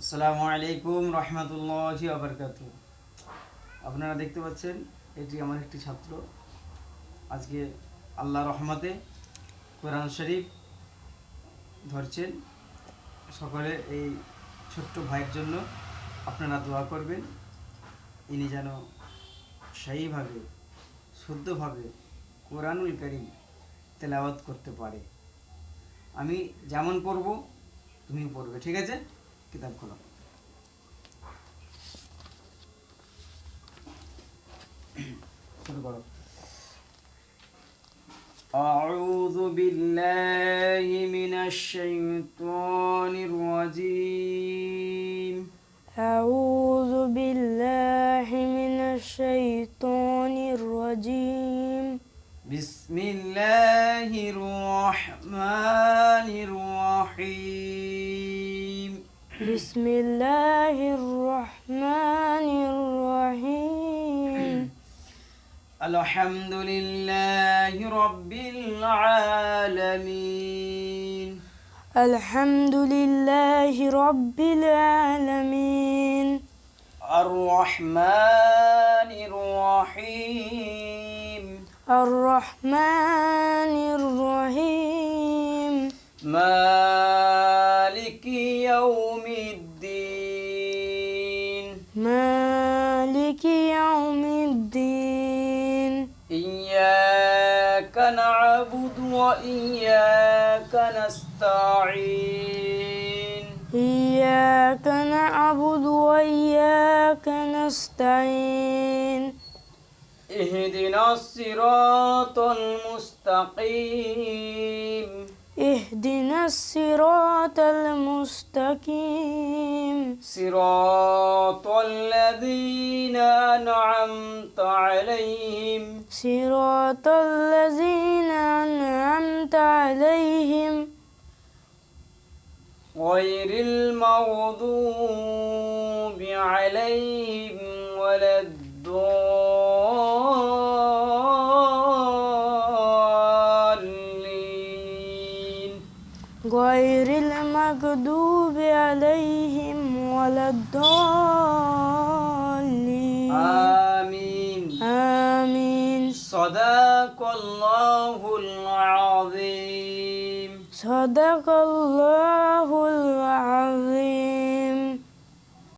আসসালামু আলাইকুম রহমতুল্লাহি ওয়া বারাকাতুহু। আপনারা দেখতে পাচ্ছেন এটি আমার একটি ছাত্র আজকে আল্লাহ রহমতে কোরআন শরীফ ধরছেন। সকলে এই ছোট্ট ভাইয়ের জন্য আপনারা দোয়া করবেন, ইনি যেন সেইভাবে শুদ্ধভাবে কোরআনুল কারীম তেলাওয়াত করতে পারে। আমি যেমন পড়ব তুমি পড়বে, ঠিক আছে? কিতাব খোলো। শুরু করো। أعوذ بالله من الشيطان الرجيم. أعوذ بالله من الشيطان الرجيم. بسم الله الرحمن الرحيم. بسم الله الرحمن الرحيم. الحمد لله رب العالمين. الحمد لله رب العالمين. الرحمن الرحيم. الرحمن الرحيم. مالك يوم الدين. مالك يوم الدين. إياك نعبد وإياك نستعين. إياك نعبد وإياك نستعين. اهدنا الصراط المستقيم. اهدنا الصراط المستقيم. صراط الذين أنعمت عليهم. صراط الذين أنعمت عليهم غير المغضوب عليهم ولا الضالين. غير المغضوب عليهم ولا الضالين. آمين. آمين. صدق الله العظيم. صدق الله العظيم.